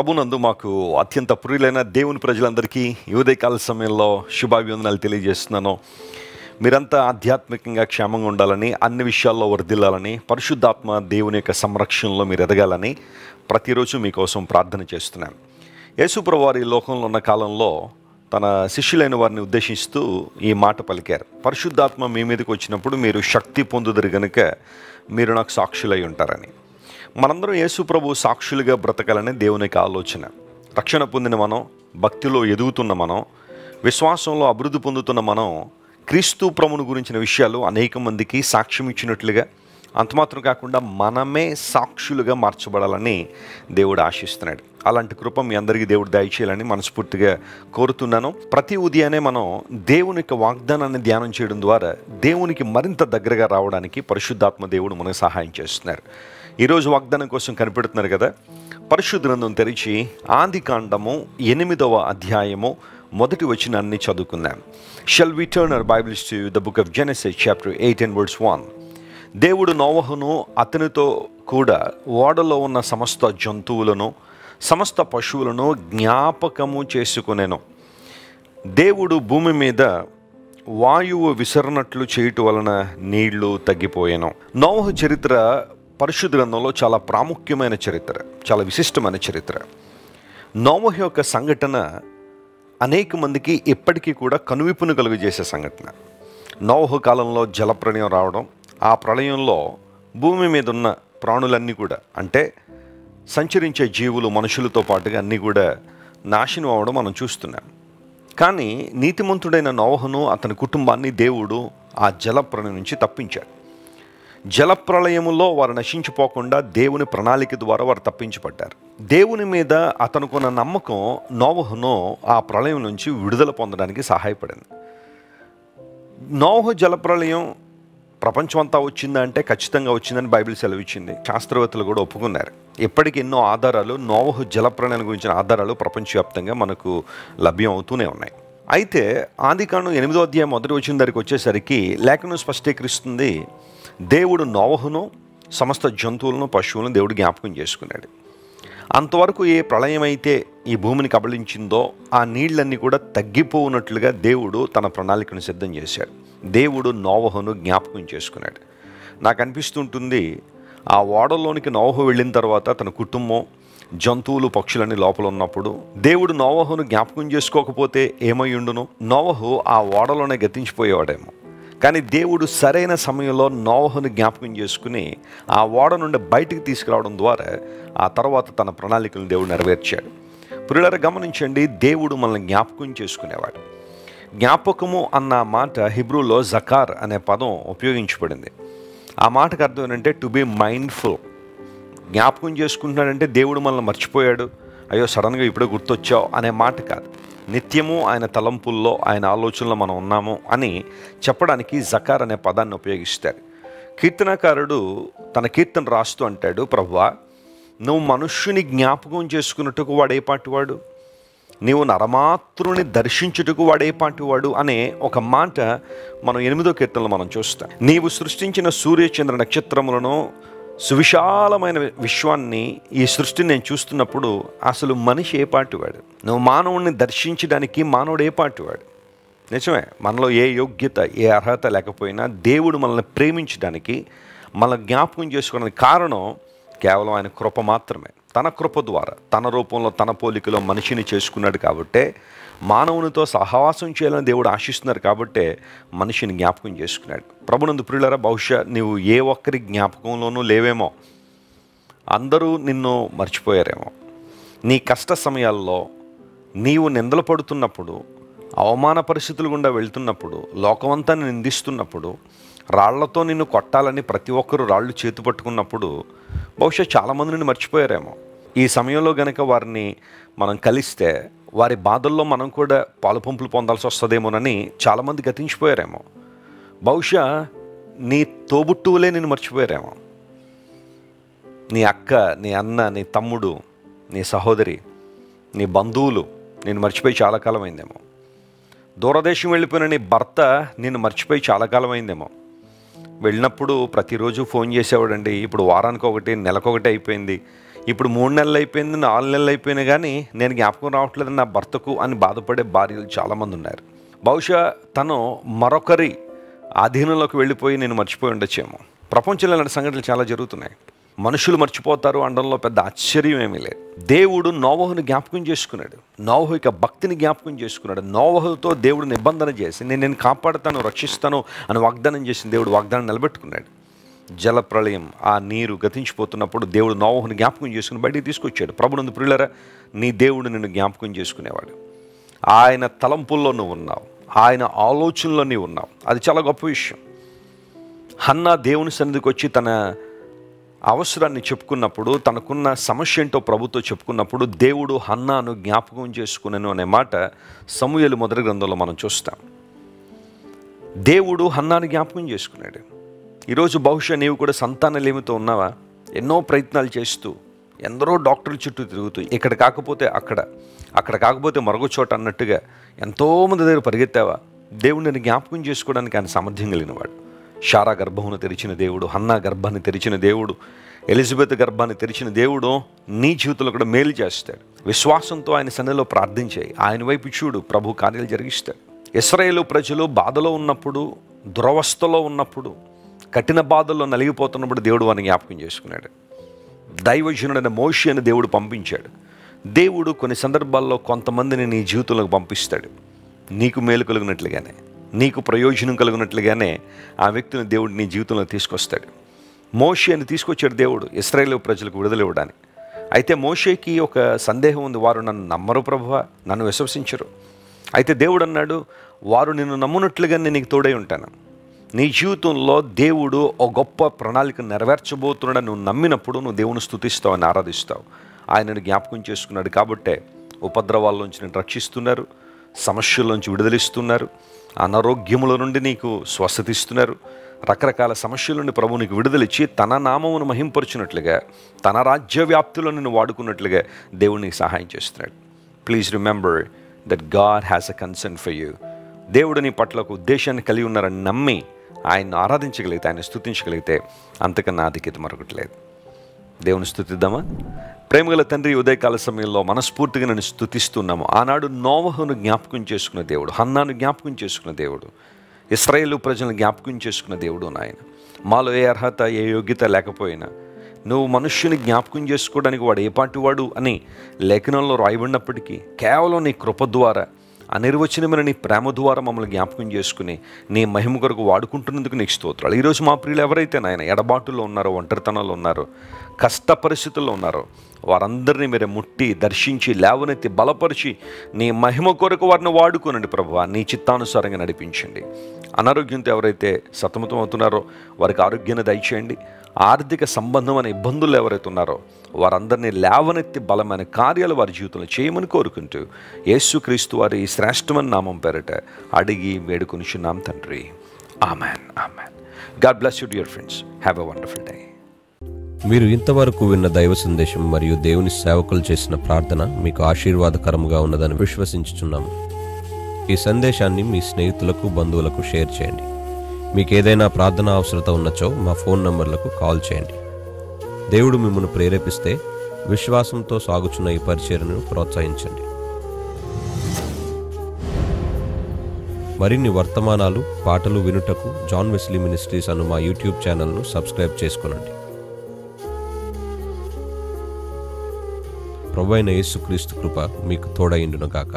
ప్రభునందు మాకు అత్యంత ప్రియులైన దేవుని ప్రజలందరికీ ఈ ఉదయకాల సమయంలో శుభాభివందనాలు తెలియజేస్తున్నాను. మీరంతా ఆధ్యాత్మికంగా క్షేమంగా ఉండాలని, అన్ని విషయాల్లో వర్ధిల్లాలని, పరిశుద్ధాత్మ దేవుని యొక్క సంరక్షణలో మీరు ఎదగాలని ప్రతిరోజు మీకోసం ప్రార్థన చేస్తున్నాను. యేసుప్రభువు వారు ఈ లోకంలో ఉన్న కాలంలో తన శిష్యులైన వారిని ఉద్దేశిస్తూ ఈ మాట పలికారు. పరిశుద్ధాత్మ మీ మీదకి వచ్చినప్పుడు మీరు శక్తి పొందుదురు గనుక మీరు నాకు సాక్షులై ఉంటారని. మనందరం యేసుప్రభు సాక్షులుగా బ్రతకాలని దేవుని యొక్క ఆలోచన. రక్షణ పొందిన మనం, భక్తిలో ఎదుగుతున్న మనం, విశ్వాసంలో అభివృద్ధి పొందుతున్న మనం క్రీస్తు ప్రభువును గురించిన విషయాలు అనేక మందికి సాక్ష్యం ఇచ్చినట్లుగా, అంతమాత్రం కాకుండా మనమే సాక్షులుగా మార్చబడాలని దేవుడు ఆశిస్తున్నాడు. అలాంటి కృప మీ అందరికీ దేవుడు దయచేయాలని మనస్ఫూర్తిగా కోరుతున్నాను. ప్రతి ఉదయాన్నే మనం దేవుని యొక్క వాగ్దానాన్ని ధ్యానం చేయడం ద్వారా దేవునికి మరింత దగ్గరగా రావడానికి పరిశుద్ధాత్మ దేవుడు మనకు సహాయం చేస్తున్నారు. ఈరోజు వాగ్దానం కోసం కనిపెడుతున్నారు కదా. పరిశుద్ధ గ్రంథం తెరిచి ఆదికాండము 8వ అధ్యాయము 1వ వచనాన్ని చదువుకుందాం. Shall we turn our Bibles to the book of Genesis chapter 8 and verse 1. దేవుడు నోవహును అతనితో కూడా ఓడలో ఉన్న సమస్త జంతువులను, సమస్త పశువులను జ్ఞాపకము చేసుకొనెను. దేవుడు భూమి మీద వాయువు విసరనట్లు చేయటం వలన నీళ్లు తగ్గిపోయాను. నోవహు చరిత్ర పరిశుద్ధ గ్రంథంలో చాలా ప్రాముఖ్యమైన చరిత్ర, చాలా విశిష్టమైన చరిత్ర. నోవహు యొక్క సంఘటన అనేక మందికి ఇప్పటికీ కూడా కనువిప్పును కలుగజేసే సంఘటన. నోవహు కాలంలో జలప్రళయం రావడం, ఆ ప్రళయంలో భూమి మీద ఉన్న ప్రాణులన్నీ కూడా, అంటే సంచరించే జీవులు మనుషులతో పాటుగా అన్నీ కూడా నాశనం అవ్వడం మనం చూస్తున్నాం. కానీ నీతిమంతుడైన నోవహును అతని కుటుంబాన్ని దేవుడు ఆ జలప్రళయం నుంచి తప్పించాడు. జలప్రళయములో వారు నశించిపోకుండా దేవుని ప్రణాళిక ద్వారా వారు తప్పించబడ్డారు. దేవుని మీద అతనుకున్న నమ్మకం నోవహును ఆ ప్రళయం నుంచి విడుదల పొందడానికి సహాయపడింది. నోవహు జలప్రళయం ప్రపంచం అంతా వచ్చిందా అంటే ఖచ్చితంగా వచ్చిందని బైబిల్ సెలవిచ్చింది. శాస్త్రవేత్తలు కూడా ఒప్పుకున్నారు. ఇప్పటికి ఎన్నో ఆధారాలు, నోవహు జలప్రళయం గురించిన ఆధారాలు ప్రపంచవ్యాప్తంగా మనకు లభ్యం అవుతూనే ఉన్నాయి. అయితే ఆదికాండం 8వ అధ్యాయం 1వ వచనం దగ్గరికి వచ్చేసరికి లేఖనం స్పష్టీకరిస్తుంది, దేవుడు నోవహును సమస్త జంతువులను, పశువులను దేవుడు జ్ఞాపకం చేసుకున్నాడు. అంతవరకు ఏ ప్రళయం అయితే ఈ భూమిని కబళించిందో ఆ నీళ్ళన్నీ కూడా తగ్గిపోనట్లుగా దేవుడు తన ప్రణాళికను సిద్ధం చేశాడు. దేవుడు నోవహును జ్ఞాపకం చేసుకున్నాడు. నాకు అనిపిస్తుంటుంది, ఆ ఓడలోనికి నోవహు వెళ్ళిన తర్వాత తన కుటుంబం, జంతువులు, పక్షులన్నీ లోపల ఉన్నప్పుడు దేవుడు నోవహును జ్ఞాపకం చేసుకోకపోతే ఏమై ఉండును? నోవహు ఆ ఓడలోనే గతించిపోయేవాడేమో. కానీ దేవుడు సరైన సమయంలో నోవహును జ్ఞాపకం చేసుకుని ఆ ఓడ నుండి బయటికి తీసుకురావడం ద్వారా ఆ తర్వాత తన ప్రణాళికలను దేవుడు నెరవేర్చాడు. ప్రియులారా గమనించండి, దేవుడు మనల్ని జ్ఞాపకం చేసుకునేవాడు. జ్ఞాపకము అన్న మాట హిబ్రూలో జకార్ అనే పదం ఉపయోగించబడింది. ఆ మాటకు అర్థం ఏంటంటే టు బీ మైండ్ఫుల్. జ్ఞాపకం చేసుకుంటున్నాడంటే దేవుడు మనల్ని మర్చిపోయాడు, అయ్యో సడన్గా ఇప్పుడే గుర్తొచ్చావు అనే మాట కాదు. నిత్యము ఆయన తలంపుల్లో, ఆయన ఆలోచనలో మనం ఉన్నాము అని చెప్పడానికి జకార్ అనే పదాన్ని ఉపయోగిస్తారు. కీర్తనకారుడు తన కీర్తన రాస్తూ అంటాడు, ప్రభువా నువ్వు మనుష్యుని జ్ఞాపకం చేసుకున్నట్టుకు వాడే పాటివాడు, నీవు నరమాత్రుని దర్శించుటకు వాడే పాటివాడు అనే ఒక మాట మనం 8వ కీర్తనలో మనం చూస్తాం. నీవు సృష్టించిన సూర్య చంద్ర నక్షత్రములను, సువిశాలమైన విశ్వాన్ని, ఈ సృష్టిని నేను చూస్తున్నప్పుడు అసలు మనిషి ఏ పాటివాడు? నువ్వు మానవుడిని దర్శించడానికి మానవుడు ఏ పాటివాడు? నిజమే, మనలో ఏ యోగ్యత, ఏ అర్హత లేకపోయినా దేవుడు మనల్ని ప్రేమించడానికి, మనల్ని జ్ఞాపకం చేసుకోవడానికి కారణం కేవలం ఆయన కృప మాత్రమే. తన కృప ద్వారా తన రూపంలో, తన పోలికలో మనిషిని చేసుకున్నాడు కాబట్టే, మానవునితో సహవాసం చేయాలని దేవుడు ఆశిస్తున్నారు కాబట్టే మనిషిని జ్ఞాపకం చేసుకున్నాడు. ప్రభునందు ప్రియులారా, బహుశా నీవు ఏ ఒక్కరి జ్ఞాపకంలోనూ లేవేమో, అందరూ నిన్ను మర్చిపోయారేమో. నీ కష్ట సమయాల్లో, నీవు నిందలు పడుతున్నప్పుడు, అవమాన పరిస్థితులు గుండా వెళ్తున్నప్పుడు, లోకమంతా నిందిస్తున్నప్పుడు, రాళ్లతో నిన్ను కొట్టాలని ప్రతి ఒక్కరూ రాళ్ళు చేతు పట్టుకున్నప్పుడు బహుశా చాలామంది నిన్ను మర్చిపోయారేమో. ఈ సమయంలో గనక వారిని మనం కలిస్తే వారి బాధల్లో మనం కూడా పాలుపంపులు పొందాల్సి వస్తుందేమోనని చాలామంది గతించిపోయారేమో. బహుశా నీ తోబుట్టువులే నిన్ను మర్చిపోయారేమో. నీ అక్క, నీ అన్న, నీ తమ్ముడు, నీ సహోదరి, నీ బంధువులు నిన్ను మర్చిపోయి చాలా కాలం అయిందేమో. దూరదేశం వెళ్ళిపోయిన నీ భర్త నిన్ను మర్చిపోయి చాలా కాలం అయిందేమో. వెళ్ళినప్పుడు ప్రతిరోజు ఫోన్ చేసేవాడండి, ఇప్పుడు వారానికి ఒకటి, నెలకొకటి అయిపోయింది. ఇప్పుడు 3 నెలలు అయిపోయింది, 4 నెలలు అయిపోయినా కానీ నేను జ్ఞాపకం రావట్లేదు నా భర్తకు అని బాధపడే భార్యలు చాలామంది ఉన్నారు. బహుశా తను మరొకరి ఆధీనంలోకి వెళ్ళిపోయి నేను మర్చిపోయి ఉండొచ్చేమో. ప్రపంచంలో ఇలాంటి సంఘటనలు చాలా జరుగుతున్నాయి. మనుషులు మర్చిపోతారు అనడంలో పెద్ద ఆశ్చర్యం ఏమీ లేదు. దేవుడు నోవహుని జ్ఞాపకం చేసుకున్నాడు. నోవహు యొక్క భక్తిని జ్ఞాపకం చేసుకున్నాడు. నోవహుతో దేవుడు నిబంధన చేసి నేను కాపాడుతాను, రక్షిస్తాను అని వాగ్దానం చేసిన దేవుడు వాగ్దానం నిలబెట్టుకున్నాడు. జలప్రళయం, ఆ నీరు గతించిపోతున్నప్పుడు దేవుడు నోవహుని జ్ఞాపకం చేసుకుని బయటికి తీసుకొచ్చాడు. ప్రభునందు ప్రియులారా, నీ దేవుడు నిన్ను జ్ఞాపకం చేసుకునేవాడు. ఆయన తలంపుల్లో నువ్వు ఉన్నావు, ఆయన ఆలోచనలో నీవు ఉన్నావు. అది చాలా గొప్ప విషయం. హన్నా దేవుని సన్నిధికి వచ్చి తన అవసరాన్ని చెప్పుకున్నప్పుడు, తనకున్న సమస్య ఏంటో ప్రభుతో చెప్పుకున్నప్పుడు దేవుడు హన్నాను జ్ఞాపకం చేసుకున్నాను అనే మాట సమూయేలు మొదటి గ్రంథంలో మనం చూస్తాం. దేవుడు హన్నాను జ్ఞాపకం చేసుకున్నాడు. ఈరోజు బహుశా నీవు కూడా సంతానలేమితో ఉన్నావా? ఎన్నో ప్రయత్నాలు చేస్తూ, ఎందరో డాక్టర్ల చుట్టూ తిరుగుతూ, ఇక్కడ కాకపోతే అక్కడ కాకపోతే మరొక చోట అన్నట్టుగా ఎంతోమంది దగ్గర పరిగెత్తావా? దేవుడు నేను జ్ఞాపకం చేసుకోవడానికి ఆయన సామర్థ్యం కలిగినవాడు. షారా గర్భమును తెరిచిన దేవుడు, హన్నా గర్భాన్ని తెరిచిన దేవుడు, ఎలిజబెత్ గర్భాన్ని తెరిచిన దేవుడు నీ జీవితంలో కూడా మేలు చేస్తాడు. విశ్వాసంతో ఆయన సన్నిధిలో ప్రార్థించాయి, ఆయన వైపు చూడు, ప్రభు కార్యాలు జరిగిస్తాడు. ఇశ్రాయేలు ప్రజలు బాధలో ఉన్నప్పుడు, దురవస్థలో ఉన్నప్పుడు, కఠిన బాధల్లో నలిగిపోతున్నప్పుడు దేవుడు వారిని జ్ఞాపకం చేసుకున్నాడు. దైవజనుడైన మోషే అని దేవుడు పంపించాడు. దేవుడు కొన్ని సందర్భాల్లో కొంతమందిని నీ జీవితంలోకి పంపిస్తాడు. నీకు మేలు కలిగినట్లుగానే, నీకు ప్రయోజనం కలిగినట్లుగానే ఆ వ్యక్తిని దేవుడు నీ జీవితంలో తీసుకొస్తాడు. మోషేని తీసుకొచ్చాడు దేవుడు ఇశ్రాయేలు ప్రజలకు విడుదల ఇవ్వడానికి. అయితే మోషేకి ఒక సందేహం ఉంది, వారు నన్ను నమ్మరు ప్రభువా, నన్ను విశ్వసించరు. అయితే దేవుడు అన్నాడు, వారు నిన్ను నమ్మునట్లుగా నేను నీకు తోడై ఉంటాను. నీ జీవితంలో దేవుడు ఒక గొప్ప ప్రణాళిక నెరవేర్చబోతున్నాడని నువ్వు నమ్మినప్పుడు నువ్వు దేవుని స్తుతిస్తావు, అని ఆరాధిస్తావు. ఆయనను జ్ఞాపకం చేసుకున్నాడు కాబట్టే ఉపద్రవాల్లోంచి నేను రక్షిస్తున్నారు, సమస్యల్లోంచి విడుదలిస్తున్నారు, అనారోగ్యముల నుండి నీకు స్వస్థత ఇస్తున్నారు. రకరకాల సమస్యల నుండి ప్రభు నీకు విడుదలిచ్చి తన నామమును మహింపరచినట్లుగా, తన రాజ్య వ్యాప్తిలో నిన్ను వాడుకున్నట్లుగా దేవుడు నీకు సహాయం చేస్తున్నాడు. Please remember that God has a concern for you. దేవుడు నీ పట్ల ఒక ఉద్దేశాన్ని కలిగి ఉన్నారని నమ్మి ఆయన్ని ఆరాధించగలిగితే, ఆయన స్తుతించగలిగితే అంతకన్నా ఆధిక్యత మరొకటి లేదు. దేవుని స్తుతిద్దామా? ప్రేమగల తండ్రి, ఉదయకాల సమయంలో మనస్ఫూర్తిగా నేను స్తుతిస్తున్నాము. ఆనాడు నోవహును జ్ఞాపకం చేసుకున్న దేవుడు, హన్నాను జ్ఞాపకం చేసుకున్న దేవుడు, ఇశ్రాయేలు ప్రజలను జ్ఞాపకం చేసుకున్న దేవుడు నాయన. మాలో ఏ అర్హత, ఏ యోగ్యత లేకపోయినా నువ్వు మనుష్యుని జ్ఞాపకం చేసుకోవడానికి వాడు ఏ పాటి వాడు అని లేఖనంలో రాయబడినప్పటికీ కేవలం నీ కృప ద్వారా, అనిర్వచనమైన నీ ప్రేమ ద్వారా మమ్మల్ని జ్ఞాపకం చేసుకుని నీ మహిమ కొరకు వాడుకుంటున్నందుకు నీకు స్తోత్రాలు. ఈరోజు మా ప్రియులు ఎవరైతే నాయన ఎడబాటులో ఉన్నారో, ఒంటరితనంలో ఉన్నారో, కష్ట పరిస్థితుల్లో ఉన్నారో, వారందరినీ మీరు ముట్టి, దర్శించి, లేవనెత్తి, బలపరిచి నీ మహిమ కొరకు వారిని వాడుకోనండి ప్రభువా. నీ చిత్తానుసారంగా నడిపించండి. అనారోగ్యంతో ఎవరైతే సతమతం అవుతున్నారో వారికి ఆరోగ్యాన్ని దయచేయండి. ఆర్థిక సంబంధమైన ఇబ్బందులు ఎవరైతే ఉన్నారో వారందరినీ లేవనెత్తి బలమైన కార్యాలు వారి జీవితంలో చేయమని కోరుకుంటూ యేసుక్రీస్తు వారి శ్రేష్టమైన నామం పేరిట అడిగి వేడుకొనిచున్నాం తండ్రి. Amen, amen. God bless you dear friends. Have a wonderful day. మీరు ఇంతవరకు విన్న దైవ సందేశం మరియు దేవుని సేవకులు చేసిన ప్రార్థన మీకు ఆశీర్వాదకరముగా ఉన్నదని విశ్వసించుచున్నాము. ఈ సందేశాన్ని మీ స్నేహితులకు, బంధువులకు షేర్ చేయండి. మీకు ఏదైనా ప్రార్థన అవసరత ఉన్నచో మా ఫోన్ నంబర్లకు కాల్ చేయండి. దేవుడు మిమ్మల్ని ప్రేరేపిస్తే విశ్వాసంతో సాగుచున్న ఈ పరిచర్యను ప్రోత్సహించండి. మరిన్ని వర్తమానాలు, పాటలు వినుటకు జాన్ వెస్లీ మినిస్ట్రీస్ అను మా యూట్యూబ్ ఛానల్ను సబ్స్క్రైబ్ చేసుకొనండి. ప్రభువైన యేసుక్రీస్తు కృప మీకు తోడైండును గాక.